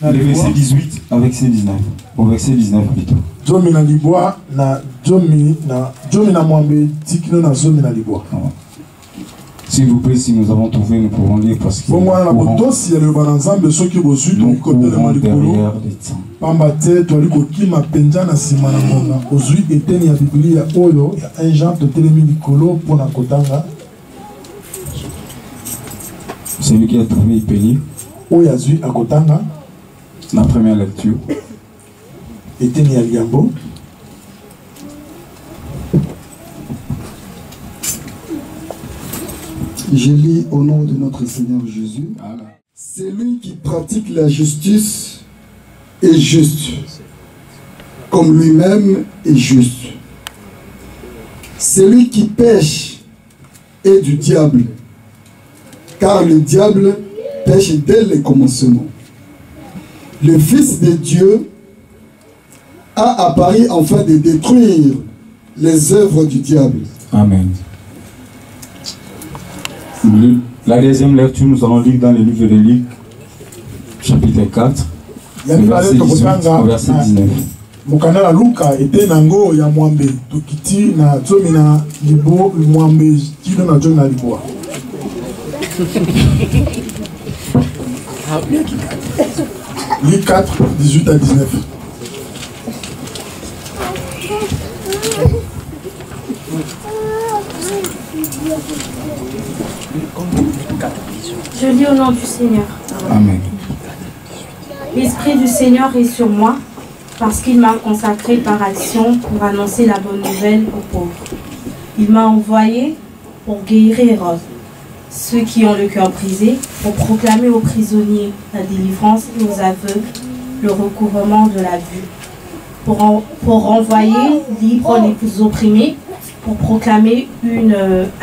Le verset 18 avec verset 19. Au verset 19 plutôt. Zomi na liboa na zomi na mwambe tikino na zomi na liboa. S'il vous plaît, si nous avons trouvé, nous pouvons lire parce que nous pouvons derrière les temps. Pamba te toali kokima penza na sima na monga ozwi eteni ya Biblia oyo ya 1 Jean totelemi likolo pona kotanga. Celui qui a trouvé, il peut lire. Oyo azwi akotanga. La première lecture. Eteni ya liambo. Je lis au nom de notre Seigneur Jésus. Amen. Celui qui pratique la justice est juste, comme lui-même est juste. Celui qui pêche est du diable, car le diable pêche dès le commencement. Le Fils de Dieu a apparu afin de détruire les œuvres du diable. Amen. La deuxième lecture, nous allons lire dans le livre de Luc, chapitre 4, verset 18 au verset 19. Mokanda la Luka ete nango ya mwambe tukiti na zomi na libo mwambe kilo na zomi na liboa. Luc 4, 18 à 19. Je lis au nom du Seigneur. Amen. L'Esprit du Seigneur est sur moi, parce qu'il m'a consacré par action pour annoncer la bonne nouvelle aux pauvres. Il m'a envoyé pour guérir ceux qui ont le cœur brisé, pour proclamer aux prisonniers la délivrance et aux aveugles le recouvrement de la vue, pour renvoyer libres les opprimés, pour proclamer une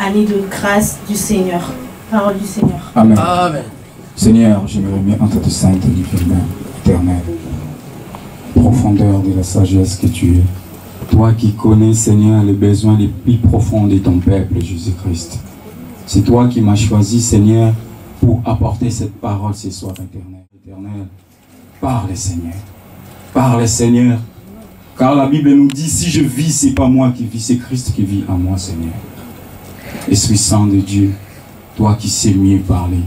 année de grâce du Seigneur. Parole du Seigneur. Amen. Amen. Seigneur, je me remets entre tes saintes et divines mains éternelles. Profondeur de la sagesse que tu es. Toi qui connais, Seigneur, les besoins les plus profonds de ton peuple, Jésus-Christ. C'est toi qui m'as choisi, Seigneur, pour apporter cette parole ce soir, éternel. Éternel, parle, Seigneur. Parle, Seigneur. Car la Bible nous dit, si je vis, ce n'est pas moi qui vis, c'est Christ qui vit en moi, Seigneur. Esprit Saint de Dieu, toi qui sais mieux parler,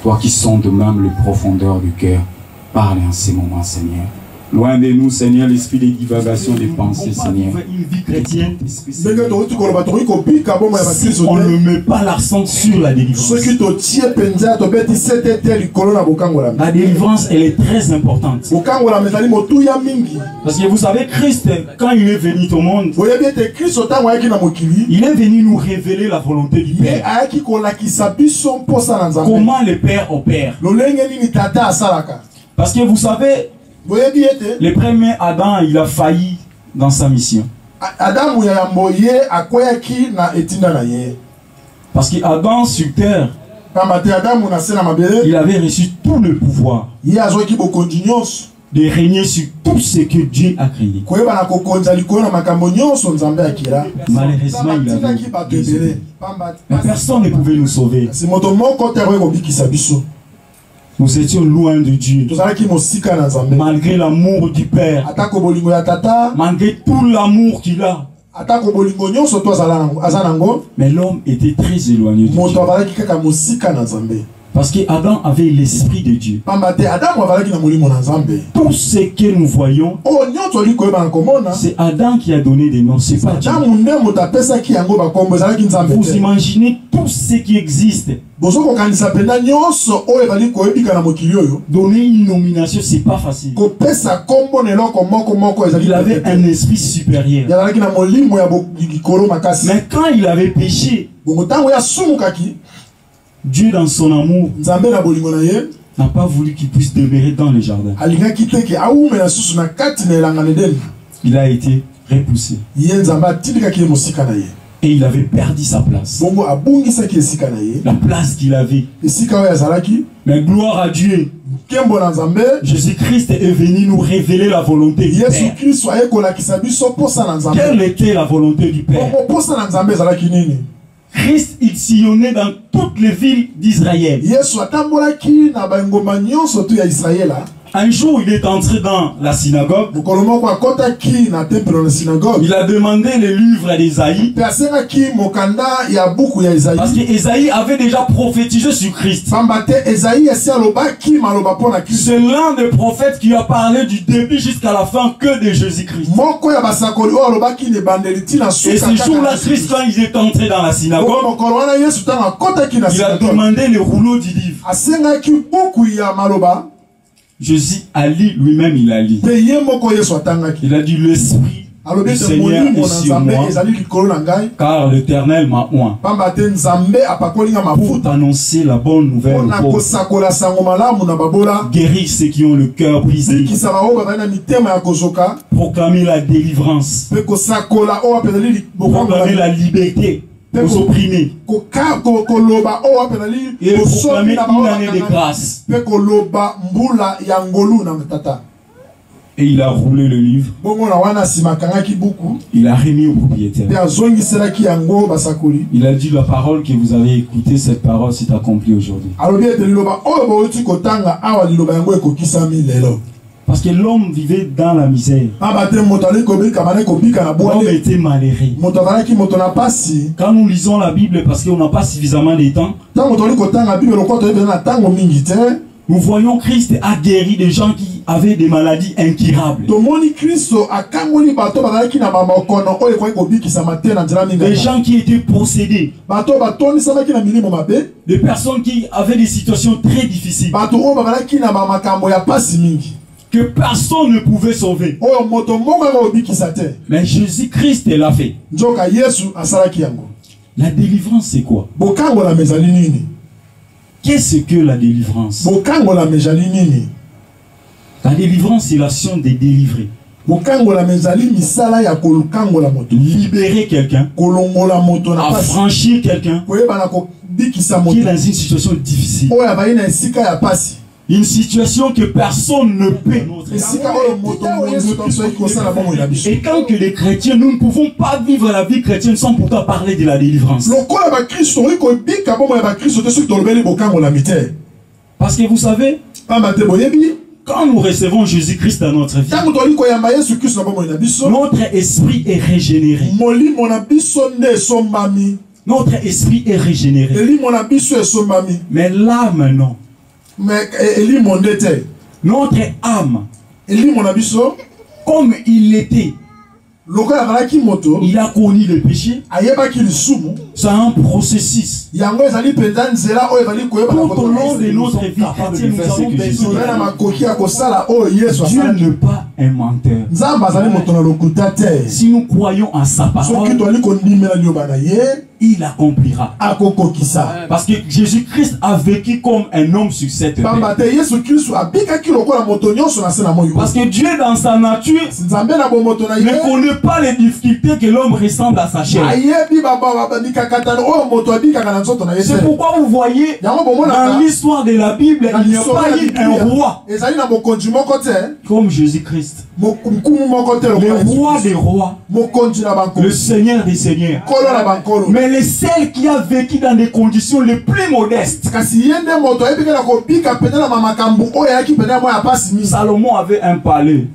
toi qui sondes même les profondeurs du cœur, parle en ces moments, Seigneur. Loin de nous, Seigneur, l'esprit des divagations des pensées, Seigneur. Une vie chrétienne, on ne met pas l'accent sur la délivrance. La délivrance, elle est très importante. Parce que vous savez, Christ, quand il est venu au monde, il est venu nous révéler la volonté du Père. Comment le Père opère. Parce que vous savez, le premier Adam, il a failli dans sa mission. Parce qu'Adam sur terre, il avait reçu tout le pouvoir de régner sur tout ce que Dieu a créé. Malheureusement, il avait désolé. Mais personne ne pouvait nous sauver. Nous étions loin de Dieu. Malgré l'amour du Père, malgré tout l'amour qu'il a, mais l'homme était très éloigné de Dieu. Parce qu'Adam avait l'esprit de Dieu. Tout ce que nous voyons, c'est Adam qui a donné des noms, c'est pas Dieu. Vous imaginez tout ce qui existe. Donner une nomination, c'est pas facile. Il avait un esprit supérieur. Mais quand il avait péché, Dieu dans son amour n'a pas voulu qu'il puisse demeurer dans le jardin. Il a été repoussé. Et il avait perdu sa place. La place qu'il avait. Mais gloire à Dieu. Jésus-Christ est venu nous révéler la volonté du Père. Quelle était la volonté du Père? Christ, il sillonnait dans toutes les villes d'Israël. Un jour, il est entré dans la synagogue. Il a demandé les livres d'Ésaïe. Parce qu'Ésaïe avait déjà prophétisé sur Christ. C'est l'un des prophètes qui a parlé du début jusqu'à la fin que de Jésus-Christ. Et ce jour-là, Christ, quand il est entré dans la synagogue, il a demandé le rouleau du livre. Jésus a lu, lui-même il a lu. Il a dit, l'Esprit du Seigneur est sur moi, car l'Éternel m'a oint pour t'annoncer la bonne nouvelle aux pauvres, guérir ceux qui ont le cœur brisé, proclamer la délivrance, proclamer la liberté aux opprimés, et proclamer une année de grâce. Et il a roulé le livre. Il a remis au propriétaire. Il a dit, la parole que vous avez écoutée, cette parole s'est accomplie aujourd'hui. Parce que l'homme vivait dans la misère. L'homme était malheureux. Quand nous lisons la Bible, parce qu'on n'a pas suffisamment de temps, nous voyons Christ a guéri des gens qui avaient des maladies incurables. Des gens qui étaient possédés. Des personnes qui avaient des situations très difficiles. Que personne ne pouvait sauver. Mais Jésus-Christ l'a fait. La délivrance, c'est quoi? Qu'est-ce que la délivrance? La délivrance, c'est l'action de délivrer. Libérer quelqu'un, affranchir quelqu'un qui est dans une situation difficile. Une situation que personne ne peut. Et quand que les chrétiens, nous ne pouvons pas vivre la vie chrétienne sans pourtant parler de la délivrance. Parce que vous savez, quand nous recevons Jésus-Christ dans notre vie, notre esprit est régénéré. Notre esprit est régénéré. Mais l'âme, non. Notre âme, comme il l'était, il a connu le péché. C'est un processus. Tout au long de notre vie chrétienne, nous avons besoin. Dieu n'est pas un menteur. Si nous croyons en sa parole, il accomplira. Parce que Jésus-Christ a vécu comme un homme sur cette terre. Parce que Dieu dans sa nature ne connaît pas les difficultés que l'homme ressemble à sa chair. C'est pourquoi vous voyez dans l'histoire de la Bible, il n'y a pas eu un roi comme Jésus-Christ. Le roi des rois, le Seigneur des seigneurs, mais le seul qui a vécu dans des conditions les plus modestes. Salomon avait un palais.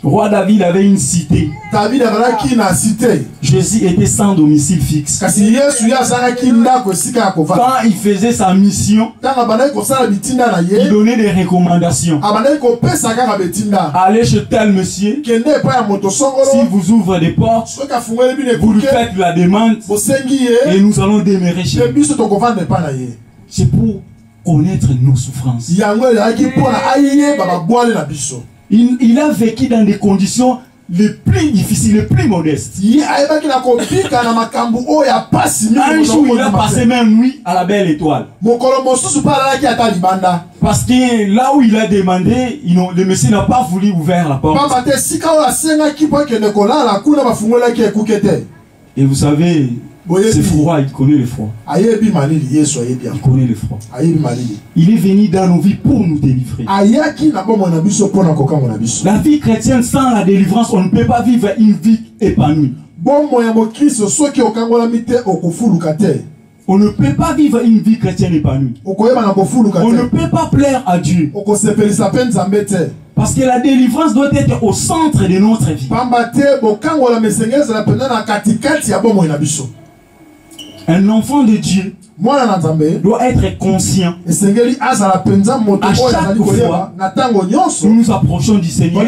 Roi David avait une cité. Jésus était sans domicile fixe. Quand il faisait sa mission, il donnait des recommandations. Allez chez tel monsieur. Si vous ouvrez des portes, vous lui faites la demande et nous allons demeurer chez lui. C'est pour connaître nos souffrances. Il a vécu dans des conditions les plus difficiles, les plus modestes. Un jour, il a passé même nuit à la belle étoile. Parce que là où il a demandé, le monsieur n'a pas voulu ouvrir la porte. Et vous savez, c'est froid, il connaît le froid. Il connaît le froid. Il est venu dans nos vies pour nous délivrer. La vie chrétienne sans la délivrance, on ne peut pas vivre une vie épanouie. On ne peut pas vivre une vie chrétienne épanouie. On ne peut pas plaire à Dieu. Parce que la délivrance doit être au centre de notre vie. Un enfant de Dieu doit être conscient. À chaque fois nous nous approchons du Seigneur,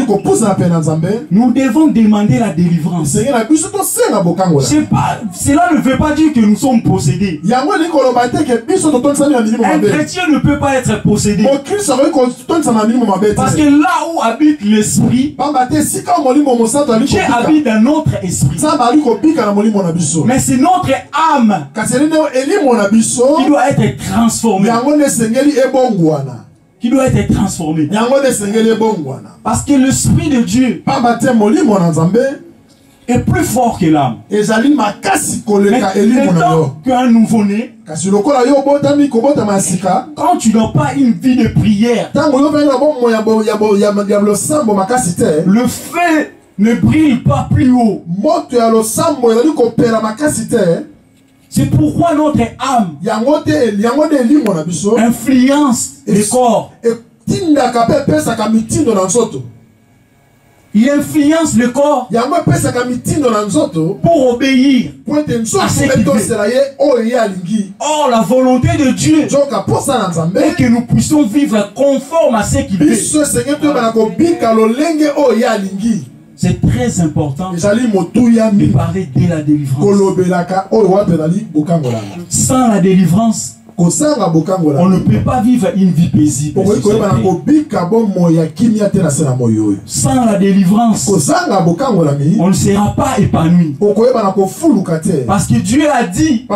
nous devons demander la délivrance. Cela ne veut pas dire que nous sommes possédés. Un chrétien ne peut pas être possédé. Parce que là où habite l'esprit, Dieu habite dans notre esprit. Mais c'est notre âme qui doit être transformé. Qui doit être transformé. Parce que l'esprit de Dieu est plus fort que l'âme. Mais étant qu'un nouveau-né, quand tu n'as pas une vie de prière, le feu ne brille pas plus haut. C'est pourquoi notre âme influence le corps. Il influence le corps pour obéir à ce qu'il fait. Or, la volonté de Dieu est que nous puissions vivre conforme à ce qu'il fait. C'est très important de parler de la délivrance. Sans la délivrance, on ne peut pas vivre une vie paisible. Sans la délivrance, on ne sera pas épanoui. Parce que Dieu a dit,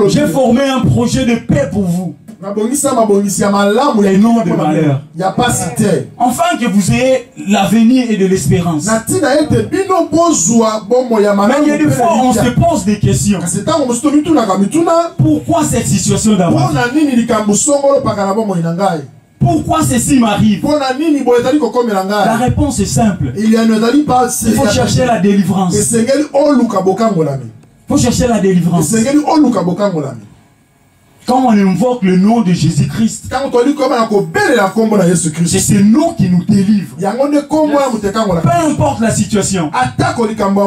j'ai formé un projet de paix pour vous. Et non de malheur. Enfin que vous ayez l'avenir et de l'espérance. Mais il y a des fois on se pose des questions. Pourquoi cette situation d'avant? Pourquoi ceci m'arrive? La réponse est simple. Il faut chercher la délivrance. Il faut chercher la délivrance. Quand on invoque le nom de Jésus-Christ, c'est ce nom qui nous délivre. Peu importe la situation.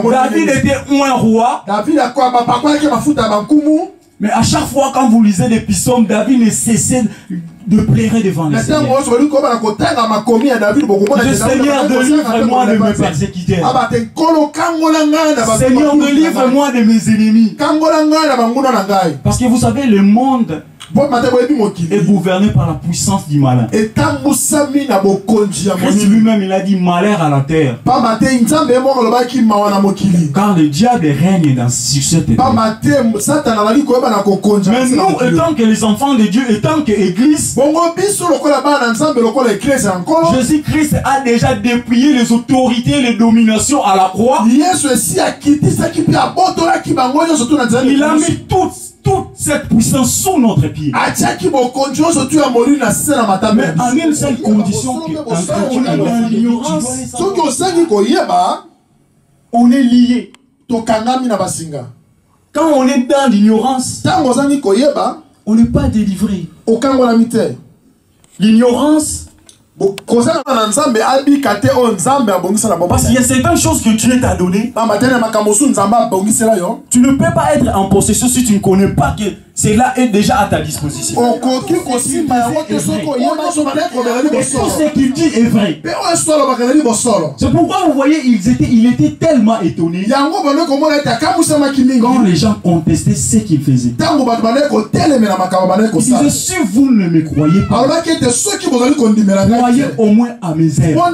David était un roi. Mais à chaque fois quand vous lisez les psaumes, David ne cessait de pleurer devant le Seigneur. Seigneur, délivre-moi de mes persécuteurs. Seigneur, délivre-moi de mes ennemis. Parce que vous savez, le monde est gouverné par la puissance du malin. Christ lui-même, il a dit malheur à la terre. Car le diable règne sur cette terre. Mais nous, étant que les enfants de Dieu, étant que l'Église, Jésus-Christ a déjà dépouillé les autorités, les dominations à la croix. Il a mis toute cette puissance sous notre pied. Mais en une seule condition, qu'un chrétien est dans l'ignorance, on est lié. Quand on est dans l'ignorance, on n'est pas délivré. L'ignorance, parce qu'il y a certaines choses que Dieu t'a données. Tu ne peux pas être en possession si tu ne connais pas que cela est déjà à ta disposition. Tout ce qu'il dit est vrai. C'est pourquoi vous voyez, il était tellement étonné quand les gens contestaient ce qu'il faisait. Il disait, si vous ne me croyez pas, croyez au moins à mes œuvres.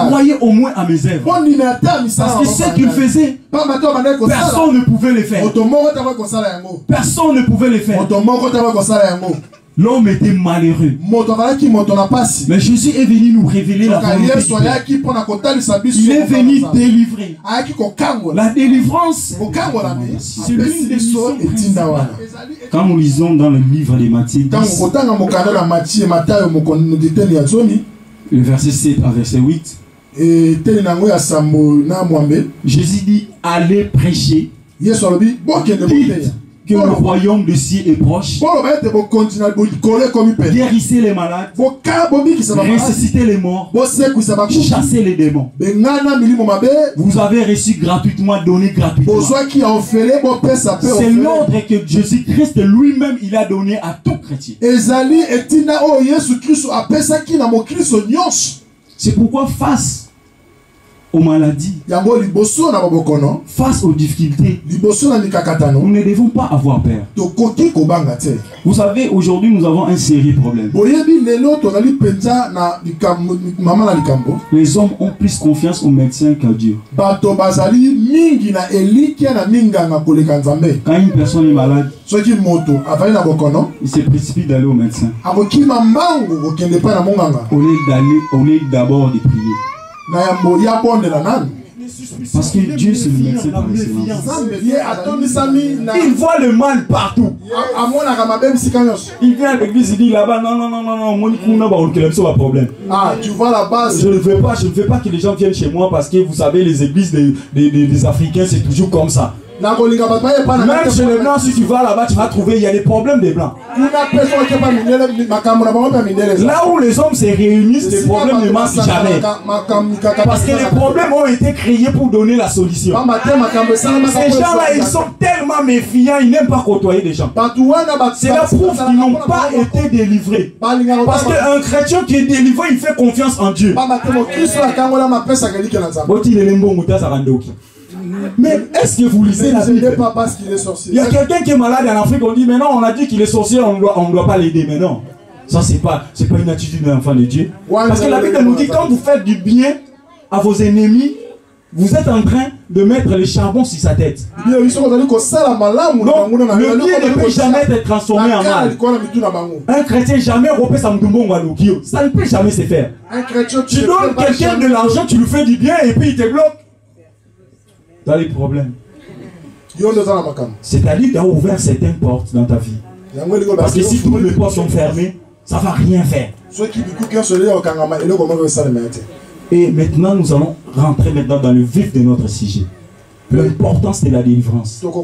Croyez au moins à mes œuvres. Parce que ce qu'il faisait, personne ne pouvait le faire. Personne ne pouvait le faire. L'homme était malheureux. Mais Jésus est venu nous révéler la volonté. Il est venu délivrer. La délivrance, c'est l'une des missions principales. Quand nous lisons dans le livre de Matthieu 10, le verset 7 à verset 8, Jésus dit, allez prêcher. Dites que le royaume de cieux est proche. Guérissez les malades. Ressuscitez les morts. Chassez les démons. Vous avez reçu gratuitement, donné gratuitement. C'est l'ordre que Jésus-Christ lui-même il a donné à tout chrétien. C'est pourquoi face aux maladies, face aux difficultés, nous ne devons pas avoir peur. Vous savez, aujourd'hui nous avons un sérieux problème. Les hommes ont plus confiance aux médecins qu'à Dieu. Quand une personne est malade, il se précipite d'aller au médecin au lieu d'abord de prier. Parce que Dieu c'est le médecin par excellence. Il voit le mal partout. Il vient à l'église, il dit là-bas, non, problème. Ah, tu vois là-bas. Je ne veux pas que les gens viennent chez moi parce que vous savez, les églises des Africains, c'est toujours comme ça. Même chez les blancs, si tu vas là-bas, tu vas trouver, il y a des problèmes des blancs. Là où les hommes se réunissent, les problèmes ne manquent jamais. Parce que les problèmes ont été créés pour donner la solution. Ces gens-là, ils sont tellement méfiants, ils n'aiment pas côtoyer des gens. C'est la preuve qu'ils n'ont pas été délivrés. Parce qu'un chrétien qui est délivré, il fait confiance en Dieu. Mais est-ce que vous lisez la Bible? Il y a quelqu'un qui est malade en Afrique, on dit mais non, on a dit qu'il est sorcier, on ne doit pas l'aider. Mais non, ça c'est pas une attitude d'un enfant de Dieu. Parce que la Bible nous dit quand vous faites du bien à vos ennemis, vous êtes en train de mettre le charbon sur sa tête. Non, le bien ne peut jamais être transformé en mal. Un chrétien jamais repère sa moutoumbo. Ça ne peut jamais se faire. Tu donnes quelqu'un de l'argent, tu lui fais du bien et puis il te bloque. Tu as des problèmes. C'est-à-dire que tu as ouvert certaines portes dans ta vie. Parce que si toutes les portes sont fermées, ça ne va rien faire. Et maintenant, nous allons rentrer maintenant dans le vif de notre sujet. L'importance de la délivrance. Quand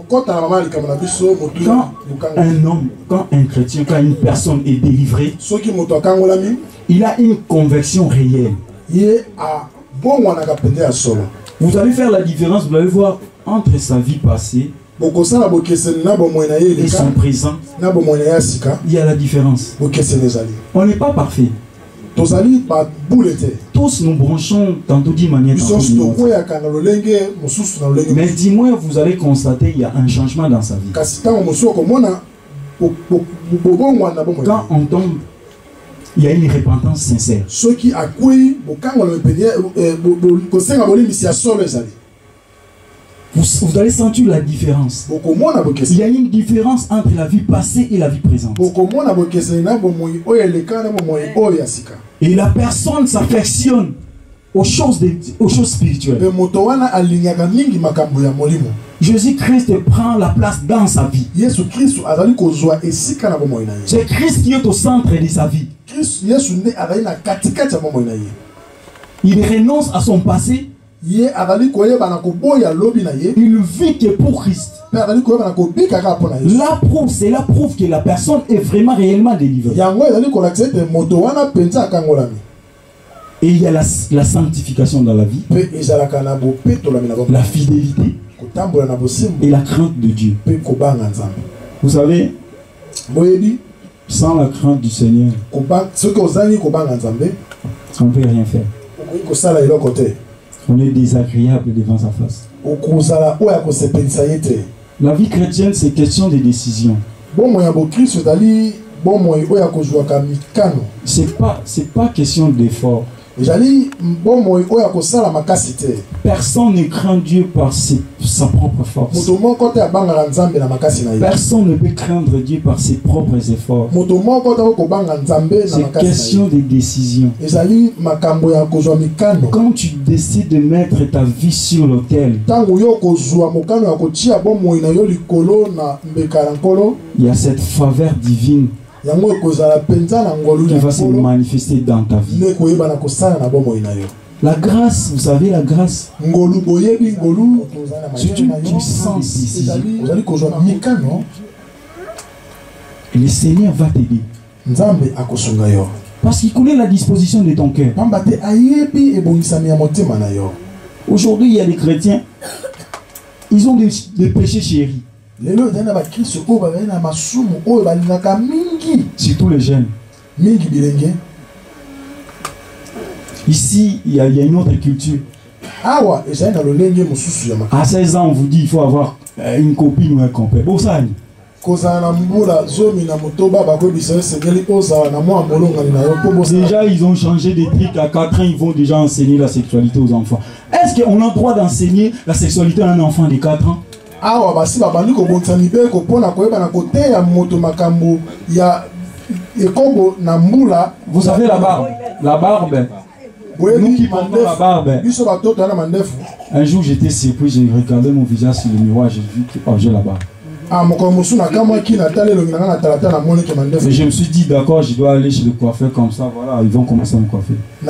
un homme, quand un chrétien, quand une personne est délivrée, il a une conversion réelle. Vous allez faire la différence, vous allez voir entre sa vie passée et son présent. Il y a la différence. On n'est pas parfait. Tous nous branchons tantôt d'une manière, tantôt d'une autre. Mais dis-moi, vous allez constater qu'il y a un changement dans sa vie. Quand on tombe, il y a une repentance sincère. Vous allez sentir la différence. Il y a une différence entre la vie passée et la vie présente. Et la personne s'affectionne aux choses spirituelles. Jésus-Christ prend la place dans sa vie. C'est Christ qui est au centre de sa vie. Il renonce à son passé. Il vit que pour Christ. C'est la preuve que la personne est vraiment réellement délivrée. Et il y a la sanctification dans la vie, la fidélité et la crainte de Dieu. Vous savez, sans la crainte du Seigneur, on ne peut rien faire. On est désagréable devant sa face. La vie chrétienne, c'est question de décision. C'est pas question d'effort. Personne ne craint Dieu par sa propre force. Personne ne peut craindre Dieu par ses propres efforts. C'est question de décision. Quand tu décides de mettre ta vie sur l'autel, il y a cette faveur divine qui va se manifester dans ta vie. La grâce, vous savez, la grâce, c'est une puissance décisive. Le Seigneur va t'aider. Parce qu'il connaît la disposition de ton cœur. Aujourd'hui, il y a des chrétiens, ils ont des péchés chéris. Surtout les jeunes. Ici, il y a une autre culture. À 16 ans, on vous dit qu'il faut avoir une copine ou un compère. Bon, ça, déjà, ils ont changé des trucs. À 4 ans, ils vont déjà enseigner la sexualité aux enfants. Est-ce qu'on a le droit d'enseigner la sexualité à un enfant de 4 ans? Vous savez la barbe? La barbe. Nous qui portons la barbe. Un jour, j'étais surpris, j'ai regardé mon visage sur le miroir, j'ai vu que j'ai la barbe. Et je me suis dit, d'accord, je dois aller chez le coiffeur comme ça, voilà, ils vont commencer à me coiffer. Il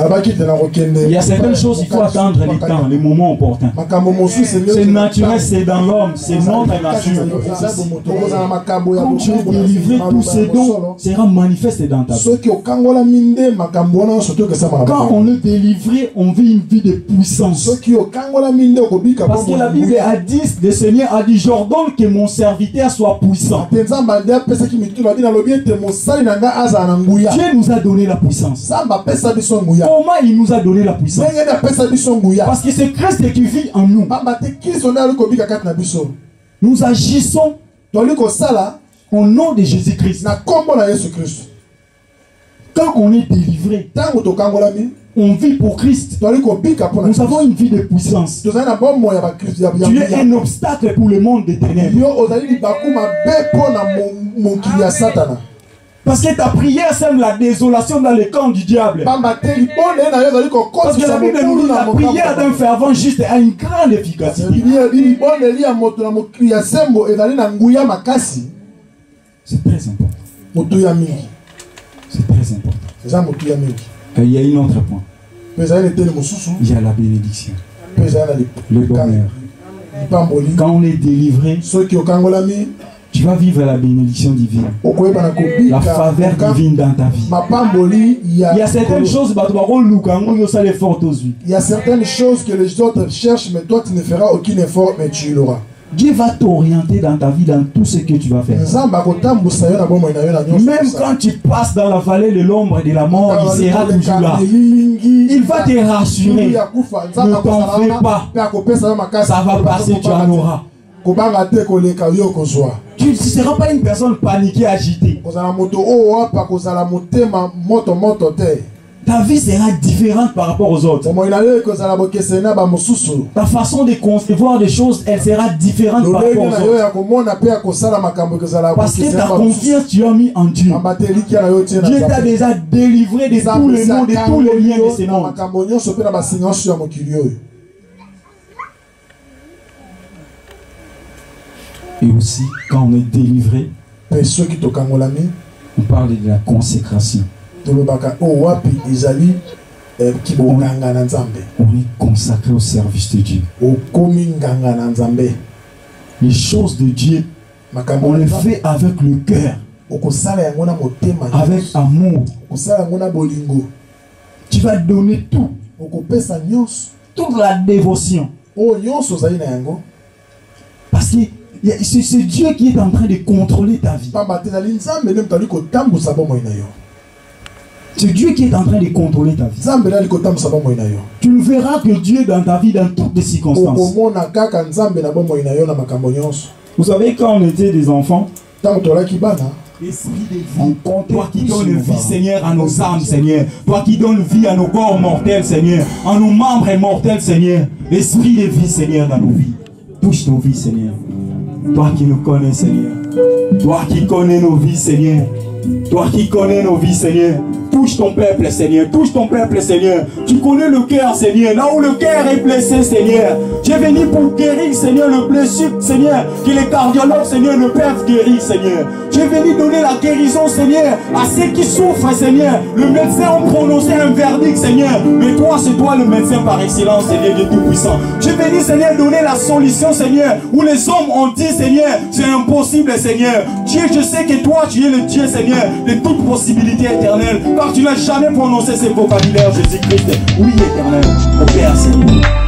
y a certaines choses, il faut attendre les temps, les moments opportuns. C'est naturel, c'est dans l'homme, c'est notre nature. Quand tu es délivré, tous ces dons seront manifestés dans ta vie. Quand on est délivré, on vit une vie de puissance. Parce que la Bible a dit, le Seigneur a dit, j'ordonne que mon serviteur soit puissant. Dieu nous a donné la puissance. Comment il nous a donné la puissance? Parce que c'est Christ qui vit en nous. Nous agissons au nom de Jésus-Christ. Quand on est délivré, on vit pour Christ. Nous avons une vie de puissance. Tu es un obstacle pour le monde des ténèbres. Parce que ta prière sème la désolation dans le camp du diable. Parce que la Bible nous dit la prière d'un fervent juste a une grande efficacité. C'est très important. C'est très important. Et il y a un autre point. Il y a la bénédiction. Le bonheur. Quand on est délivré, tu vas vivre la bénédiction divine. La faveur divine dans ta vie. Il y a certaines choses, il y a certaines choses que les autres cherchent, mais toi tu ne feras aucun effort, mais tu l'auras. Dieu va t'orienter dans ta vie, dans tout ce que tu vas faire. Même quand tu passes dans la vallée de l'ombre et de la mort, il sera toujours là. Il va te rassurer. Ne t'en fais pas. Ça va passer, tu en auras. Tu ne seras pas une personne paniquée, agitée. Ta vie sera différente par rapport aux autres. Ta façon de concevoir des choses, elle sera différente par rapport aux autres. Parce que ta confiance, tu as mis en Dieu. Dieu t'a déjà délivré de tous les noms, de tous les liens de ces mondes. Et aussi, quand on est délivré, on parle de la consécration. On est consacré au service de Dieu. Les choses de Dieu, on les fait avec le cœur, avec amour. Tu vas donner tout, toute la dévotion. Parce que c'est Dieu qui est en train de contrôler ta vie. C'est Dieu qui est en train de contrôler ta vie. Tu ne verras que Dieu dans ta vie dans toutes les circonstances. Vous savez, quand on était des enfants, toi qui donnes vie, Seigneur, à nos âmes, Seigneur. Toi qui donnes vie à nos corps mortels, Seigneur. À nos membres mortels, Seigneur. Esprit de vie, Seigneur, dans nos vies. Touche nos vies, Seigneur. Toi qui nous connais, Seigneur. Toi qui connais nos vies, Seigneur. Toi qui connais nos vies, Seigneur. touche ton peuple, Seigneur. Touche ton peuple, Seigneur. Tu connais le cœur, Seigneur. Là où le cœur est blessé, Seigneur. Tu es venu pour guérir, Seigneur, le blessure, Seigneur, que les cardiologues, Seigneur, ne peuvent guérir, Seigneur. Tu es venu donner la guérison, Seigneur, à ceux qui souffrent, Seigneur. Le médecin a prononcé un verdict, Seigneur. Mais toi, c'est toi le médecin par excellence, Seigneur, Dieu Tout-Puissant. Tu es venu, Seigneur, donner la solution, Seigneur, où les hommes ont dit, Seigneur, c'est impossible, Seigneur. Dieu, je sais que toi, tu es le Dieu, Seigneur, de toute possibilité éternelle, car tu n'as jamais prononcé ces vocabulaires, Jésus-Christ. Oui, éternel, au Père, Seigneur.